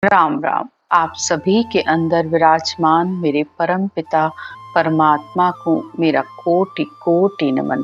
राम राम। आप सभी के अंदर विराजमान मेरे परम पिता परमात्मा को मेरा कोटि कोटि नमन।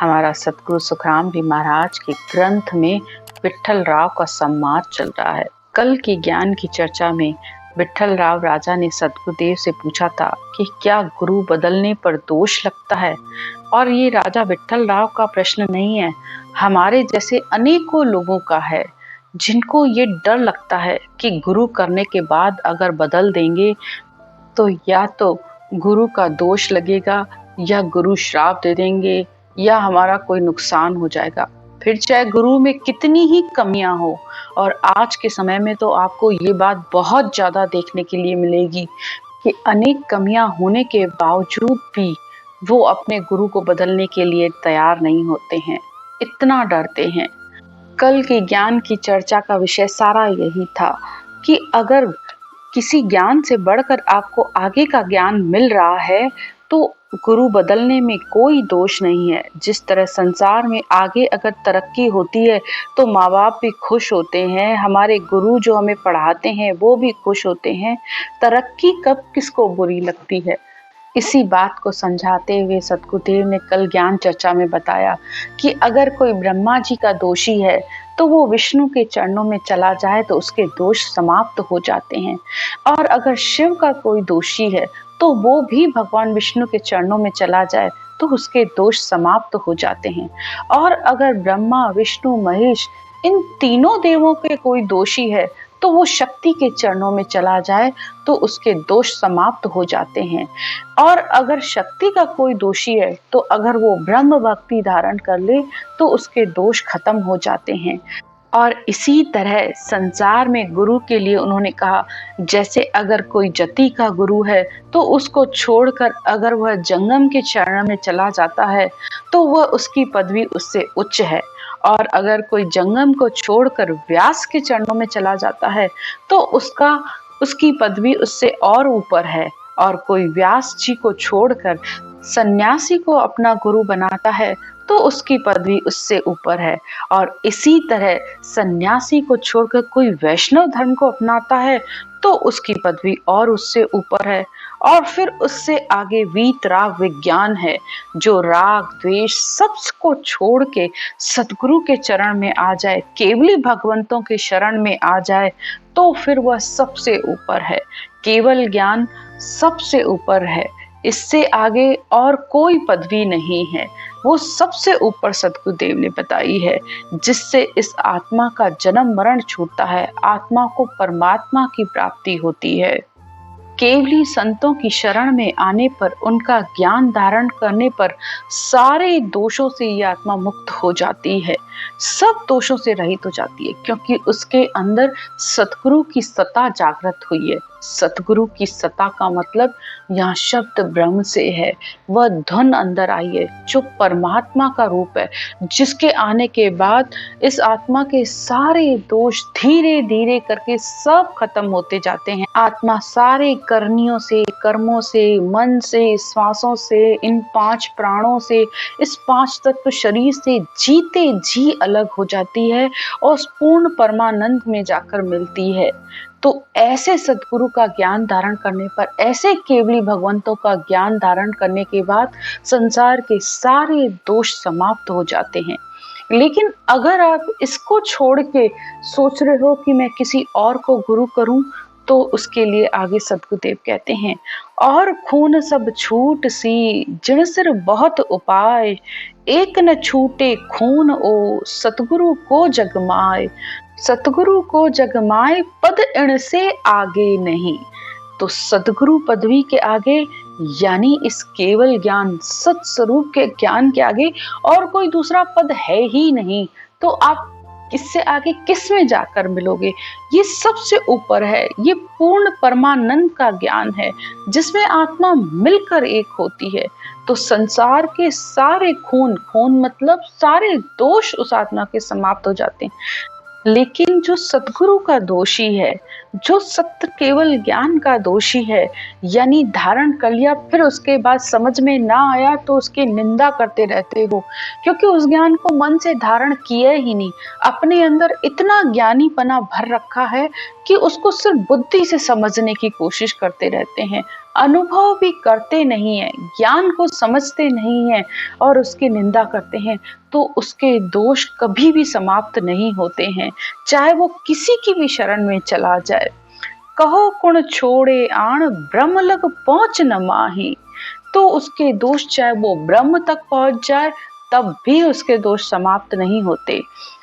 हमारा सतगुरु सुखराम जी महाराज के ग्रंथ में विट्ठल राव का संवाद चल रहा है। कल की ज्ञान की चर्चा में विट्ठल राव राजा ने सतगुरुदेव से पूछा था कि क्या गुरु बदलने पर दोष लगता है। और ये राजा विट्ठल राव का प्रश्न नहीं है, हमारे जैसे अनेकों लोगों का है, जिनको ये डर लगता है कि गुरु करने के बाद अगर बदल देंगे तो या तो गुरु का दोष लगेगा, या गुरु श्राप दे देंगे, या हमारा कोई नुकसान हो जाएगा। फिर चाहे गुरु में कितनी ही कमियां हो, और आज के समय में तो आपको ये बात बहुत ज्यादा देखने के लिए मिलेगी कि अनेक कमियां होने के बावजूद भी वो अपने गुरु को बदलने के लिए तैयार नहीं होते हैं, इतना डरते हैं। कल के ज्ञान की चर्चा का विषय सारा यही था कि अगर किसी ज्ञान से बढ़कर आपको आगे का ज्ञान मिल रहा है तो गुरु बदलने में कोई दोष नहीं है। जिस तरह संसार में आगे अगर तरक्की होती है तो माँ बाप भी खुश होते हैं, हमारे गुरु जो हमें पढ़ाते हैं वो भी खुश होते हैं। तरक्की कब किसको बुरी लगती है। इसी बात को समझाते हुए सतगुरुदेव ने कल ज्ञान चर्चा में बताया कि अगर कोई ब्रह्मा जी का दोषी है तो वो विष्णु के चरणों में चला जाए तो उसके दोष समाप्त हो जाते हैं, और अगर शिव का कोई दोषी है तो वो भी भगवान विष्णु के चरणों में चला जाए तो उसके दोष समाप्त हो जाते हैं। और अगर ब्रह्मा विष्णु महेश इन तीनों देवों के कोई दोषी है तो वो शक्ति के चरणों में चला जाए तो उसके दोष समाप्त हो जाते हैं। और अगर शक्ति का कोई दोषी है तो अगर वो ब्रह्म भक्ति धारण कर ले तो उसके दोष खत्म हो जाते हैं। और इसी तरह संसार में गुरु के लिए उन्होंने कहा, जैसे अगर कोई जति का गुरु है तो उसको छोड़कर अगर वह जंगम के चरण में चला जाता है तो वह उसकी पदवी उससे उच्च है। और अगर कोई जंगम को छोड़कर व्यास के चरणों में चला जाता है तो उसकी पदवी उससे और ऊपर है। और कोई व्यास जी को छोड़कर सन्यासी को अपना गुरु बनाता है तो उसकी पदवी उससे ऊपर है। और इसी तरह सन्यासी को छोड़कर कोई वैष्णव धर्म को अपनाता है तो उसकी पदवी और उससे ऊपर है। और फिर उससे आगे वीतराग विज्ञान है, जो राग द्वेष सबको छोड़ के सतगुरु के चरण में आ जाए, केवली भगवंतों के शरण में आ जाए तो फिर वह सबसे ऊपर है। केवल ज्ञान सबसे ऊपर है, इससे आगे और कोई पदवी नहीं है। वो सबसे ऊपर सतगुरुदेव ने बताई है, जिससे इस आत्मा का जन्म मरण छूटता है, आत्मा को परमात्मा की प्राप्ति होती है। केवली संतों की शरण में आने पर, उनका ज्ञान धारण करने पर सारे दोषों से ये आत्मा मुक्त हो जाती है, सब दोषों से रहित हो जाती है, क्योंकि उसके अंदर सतगुरु की सत्ता जागृत हुई है। सतगुरु की सत्ता का मतलब यहाँ शब्द ब्रह्म से है, वह धुन अंदर आई है जो परमात्मा का रूप है, जिसके आने के बाद इस आत्मा के सारे दोष धीरे धीरे करके सब खत्म होते जाते हैं। आत्मा सारे करनियों से, कर्मों से, मन से, श्वासों से, इन 5 प्राणों से, इस 5 तत्व शरीर से जीते जी अलग हो जाती है और उस पूर्ण परमानंद में जाकर मिलती है। तो ऐसे सतगुरु का ज्ञान धारण करने पर, ऐसे केवली भगवंतों का ज्ञान धारण करने के बाद संसार के सारे दोष समाप्त हो जाते हैं। लेकिन अगर आप इसको छोड़ के सोच रहे हो कि मैं किसी और को गुरु करूं, तो उसके लिए आगे सतगुरुदेव कहते हैं, और खून सब छूट सी जिण सिर बहुत उपाय, एक न छूटे खून ओ सतगुरु को जगमाए, सतगुरु को जगमाए पद इण से आगे नहीं। तो सतगुरु पदवी के आगे, यानी इस केवल ज्ञान सत स्वरूप के ज्ञान के आगे और कोई दूसरा पद है ही नहीं। तो आप इससे आगे किस में जाकर मिलोगे। ये सबसे ऊपर है, ये पूर्ण परमानंद का ज्ञान है, जिसमें आत्मा मिलकर एक होती है। तो संसार के सारे खून मतलब सारे दोष उस आत्मा के समाप्त हो जाते हैं। लेकिन जो सतगुरु का दोषी है, जो सत्य केवल ज्ञान का दोषी है, यानी धारण कर लिया फिर उसके बाद समझ में ना आया तो उसकी निंदा करते रहते हो, क्योंकि उस ज्ञान को मन से धारण किया ही नहीं। अपने अंदर इतना ज्ञानीपना भर रखा है कि उसको सिर्फ बुद्धि से समझने की कोशिश करते रहते हैं, अनुभव भी करते नहीं है, ज्ञान को समझते नहीं है और उसकी निंदा करते हैं। तो उसके दोष कभी भी समाप्त नहीं होते हैं, चाहे वो किसी की भी शरण में चला जाए। कहो कुण छोड़े आण ब्रह्म लग पहुंच न माही। तो उसके दोष चाहे वो ब्रह्म तक पहुंच जाए तब भी उसके दोष समाप्त नहीं होते।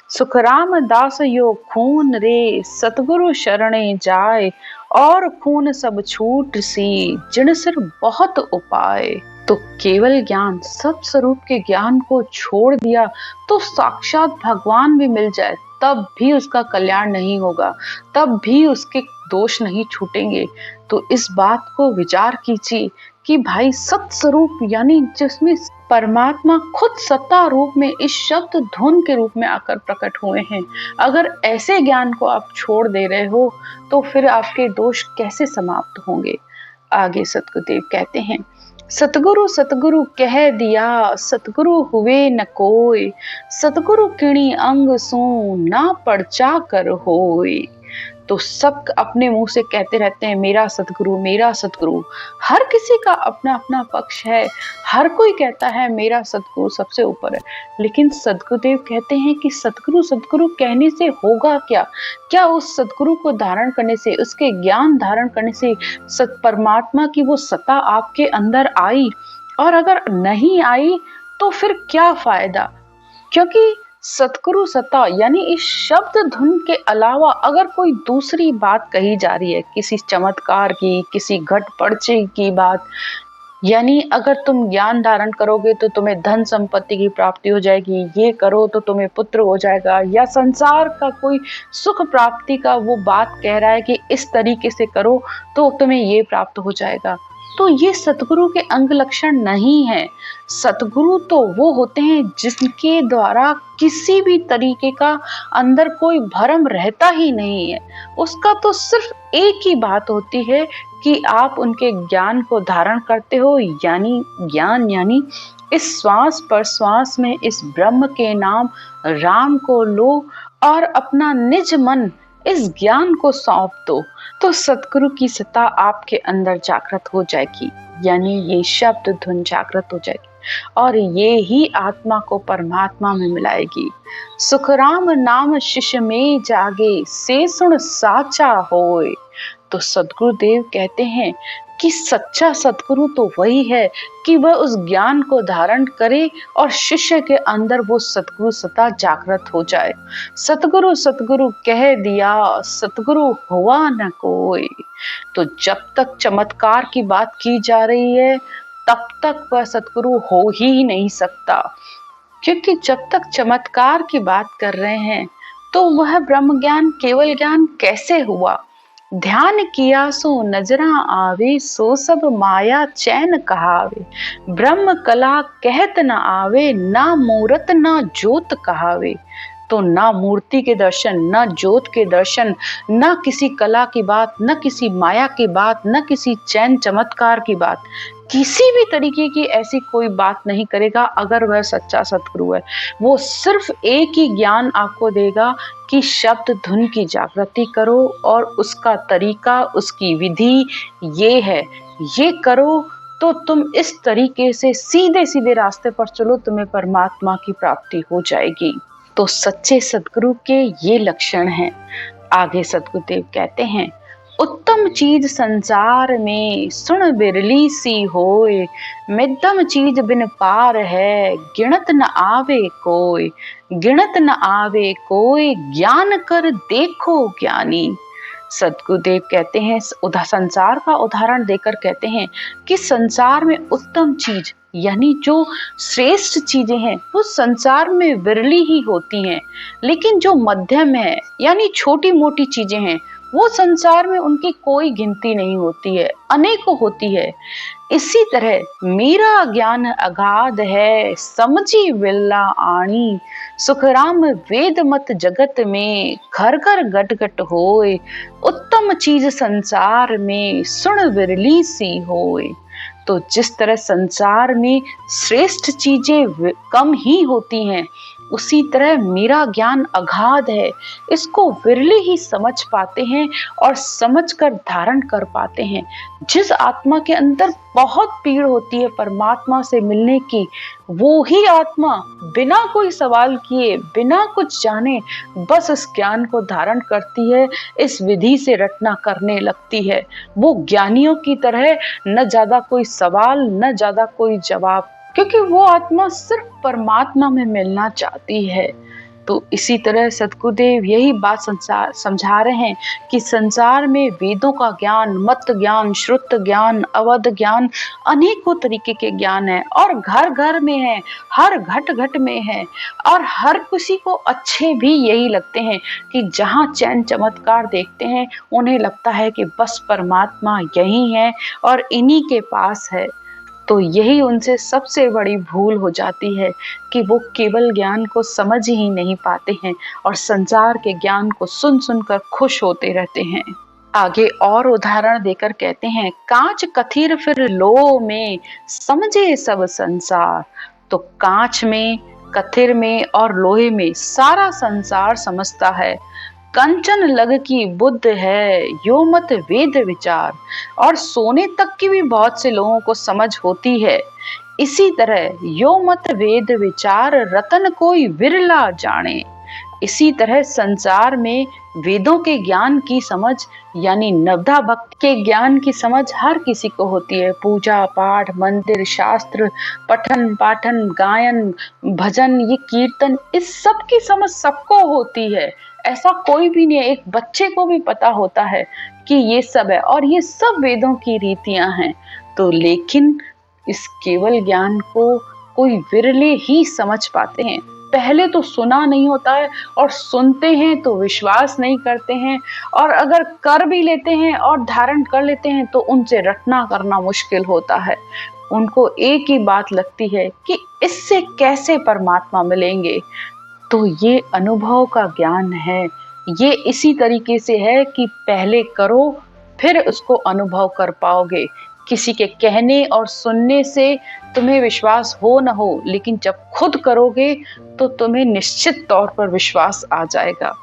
सुखराम दास यो खून रे सतगुरु शरणे जाए, और खून सब छूट सी जिन सिर बहुत उपाय। तो केवल ज्ञान, सब स्वरूप के ज्ञान को छोड़ दिया तो साक्षात भगवान भी मिल जाए तब भी उसका कल्याण नहीं होगा, तब भी उसके दोष नहीं छूटेंगे। तो इस बात को विचार कीजिए कि भाई सत्य स्वरूप यानी जिसमें परमात्मा खुद सत्ता रूप में इस शब्द धुन के रूप में आकर प्रकट हुए हैं, अगर ऐसे ज्ञान को आप छोड़ दे रहे हो तो फिर आपके दोष कैसे समाप्त होंगे। आगे सतगुरुदेव कहते हैं, सतगुरु सतगुरु कह दिया सतगुरु हुए न कोय, सतगुरु किणी अंग सू ना परचा कर होय। तो सब अपने मुंह से कहते रहते हैं मेरा सतगुरु मेरा सतगुरु। हर किसी का अपना अपना पक्ष है, हर कोई कहता है मेरा सतगुरु सबसे ऊपर है, लेकिन सतगुरुदेव कहते हैं कि सतगुरु सतगुरु कहने से होगा क्या? क्या उस सतगुरु को धारण करने से, उसके ज्ञान धारण करने से सत परमात्मा की वो सत्ता आपके अंदर आई? और अगर नहीं आई तो फिर क्या फायदा? क्योंकि सतगुरु सत्ता यानी इस शब्द धुन के अलावा अगर कोई दूसरी बात कही जा रही है, किसी चमत्कार की, किसी घट पर्चे की बात, यानी अगर तुम ज्ञान धारण करोगे तो तुम्हें धन संपत्ति की प्राप्ति हो जाएगी, ये करो तो तुम्हें पुत्र हो जाएगा, या संसार का कोई सुख प्राप्ति का वो बात कह रहा है कि इस तरीके से करो तो तुम्हें ये प्राप्त हो जाएगा, तो ये सतगुरु के अंग लक्षण नहीं है। सतगुरु तो वो होते हैं जिनके द्वारा किसी भी तरीके का अंदर कोई भ्रम रहता ही नहीं है। उसका तो सिर्फ एक ही बात होती है कि आप उनके ज्ञान को धारण करते हो, यानी ज्ञान यानी इस श्वास पर श्वास में इस ब्रह्म के नाम राम को लो और अपना निज मन इस ज्ञान को सौंप दो, तो सतगुरु की सत्ता आपके अंदर जागृत हो जाएगी, यानी ये शब्द धुन जागृत हो जाएगी और ये ही आत्मा को परमात्मा में मिलाएगी। सुखराम नाम शिष्य में जागे से सुन साचा होए। तो सतगुरुदेव कहते हैं कि सच्चा सतगुरु तो वही है कि वह उस ज्ञान को धारण करे और शिष्य के अंदर वो सतगुरु सत्ता जागृत हो जाए। सतगुरु सतगुरु कह दिया सतगुरु हुआ न कोई। तो जब तक चमत्कार की बात की जा रही है तब तक वह सतगुरु हो ही नहीं सकता, क्योंकि जब तक चमत्कार की बात कर रहे हैं तो वह ब्रह्म ज्ञान केवल ज्ञान कैसे हुआ? ध्यान किया सो नजरा आवे, सो सब माया चैन कहावे। ब्रह्म कला कहत न आवे, ना मूरत ना ज्योत कहावे। तो ना मूर्ति के दर्शन, ना ज्योत के दर्शन, ना किसी कला की बात, ना किसी माया की बात, ना किसी चैन चमत्कार की बात, किसी भी तरीके की ऐसी कोई बात नहीं करेगा अगर वह सच्चा सतगुरु है। वो सिर्फ एक ही ज्ञान आपको देगा कि शब्द धुन की जागृति करो और उसका तरीका, उसकी विधि ये है, ये करो तो तुम इस तरीके से सीधे सीधे रास्ते पर चलो, तुम्हें परमात्मा की प्राप्ति हो जाएगी। तो सच्चे सतगुरु के ये लक्षण हैं। आगे सतगुरुदेव कहते हैं, उत्तम चीज संसार में सुन बिरली सी होए, मिदम चीज बिन पार है गिणत न आवे कोई। गिणत न आवे कोई ज्ञान कर देखो ज्ञानी। सतगुरुदेव कहते हैं, संसार का उदाहरण देकर कहते हैं कि संसार में उत्तम चीज यानी जो श्रेष्ठ चीजें हैं वो संसार में विरली ही होती हैं, लेकिन जो मध्यम है यानी छोटी मोटी चीजें हैं वो संसार में उनकी कोई गिनती नहीं होती है, अनेकों होती है। इसी तरह मेरा ज्ञान अगाध है, समझी विरला आणी, सुखराम वेद मत जगत में, घर घर घट घट होए, उत्तम चीज संसार में, सुन विरली सी होए। तो जिस तरह संसार में श्रेष्ठ चीजें कम ही होती हैं, उसी तरह मेरा ज्ञान अगाध है, इसको विरले ही समझ पाते हैं और समझकर धारण कर पाते हैं। जिस आत्मा के अंदर बहुत पीड़ होती है परमात्मा से मिलने की, वो ही आत्मा बिना कोई सवाल किए, बिना कुछ जाने, बस इस ज्ञान को धारण करती है, इस विधि से रटना करने लगती है। वो ज्ञानियों की तरह न ज्यादा कोई सवाल, न ज्यादा कोई जवाब, क्योंकि वो आत्मा सिर्फ परमात्मा में मिलना चाहती है। तो इसी तरह सद्गुरुदेव यही बात समझा रहे हैं कि संसार में वेदों का ज्ञान, मत ज्ञान, श्रुत ज्ञान, अवध ज्ञान, अनेकों तरीके के ज्ञान है और घर घर में है, हर घट घट में है। और हर किसी को अच्छे भी यही लगते हैं कि जहाँ चैन चमत्कार देखते हैं, उन्हें लगता है कि बस परमात्मा यही है और इन्हीं के पास है। तो यही उनसे सबसे बड़ी भूल हो जाती है कि वो केवल ज्ञान को समझ ही नहीं पाते हैं और संसार के ज्ञान को सुन सुनकर खुश होते रहते हैं। आगे और उदाहरण देकर कहते हैं, कांच कथिर फिर लो में, समझे सब संसार। तो कांच में, कथिर में और लोहे में सारा संसार समझता है। कंचन लग की बुद्ध है, यो मत वेद विचार। और सोने तक की भी बहुत से लोगों को समझ होती है। इसी तरह यो मत वेद विचार, रतन कोई विरला जाने। इसी तरह संसार में वेदों के ज्ञान की समझ यानी नवधा भक्त के ज्ञान की समझ हर किसी को होती है। पूजा पाठ, मंदिर, शास्त्र, पठन पाठन, गायन, भजन, ये कीर्तन, इस सब की समझ सबको होती है। ऐसा कोई भी नहीं है, एक बच्चे को भी पता होता है कि ये सब है और ये सब वेदों की रीतियां हैं। तो लेकिन इस केवल ज्ञान को कोई विरले ही समझ पाते हैं। पहले तो सुना नहीं होता है और सुनते हैं तो विश्वास नहीं करते हैं, और अगर कर भी लेते हैं और धारण कर लेते हैं तो उनसे रटना करना मुश्किल होता है। उनको एक ही बात लगती है कि इससे कैसे परमात्मा मिलेंगे। तो ये अनुभव का ज्ञान है। ये इसी तरीके से है कि पहले करो फिर उसको अनुभव कर पाओगे। किसी के कहने और सुनने से तुम्हें विश्वास हो न हो, लेकिन जब खुद करोगे तो तुम्हें निश्चित तौर पर विश्वास आ जाएगा।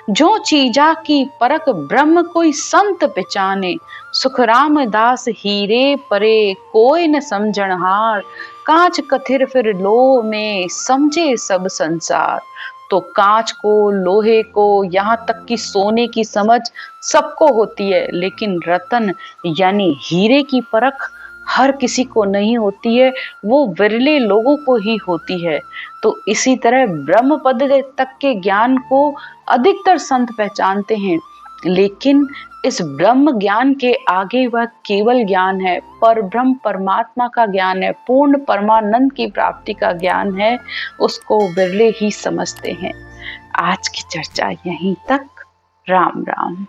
जो चीजा की परख ब्रह्म कोई संत पहचाने, सुख रामदास हीरे परे कोई न समझनहार। कांच कथिर फिर लो में, समझे सब संसार। तो कांच को, लोहे को, यहाँ तक कि सोने की समझ सबको होती है, लेकिन रतन यानी हीरे की परख हर किसी को नहीं होती है, वो विरले लोगों को ही होती है। तो इसी तरह ब्रह्म पद तक के ज्ञान को अधिकतर संत पहचानते हैं, लेकिन इस ब्रह्म ज्ञान के आगे वह केवल ज्ञान है, पर ब्रह्म परमात्मा का ज्ञान है, पूर्ण परमानंद की प्राप्ति का ज्ञान है, उसको विरले ही समझते हैं। आज की चर्चा यहीं तक। राम राम।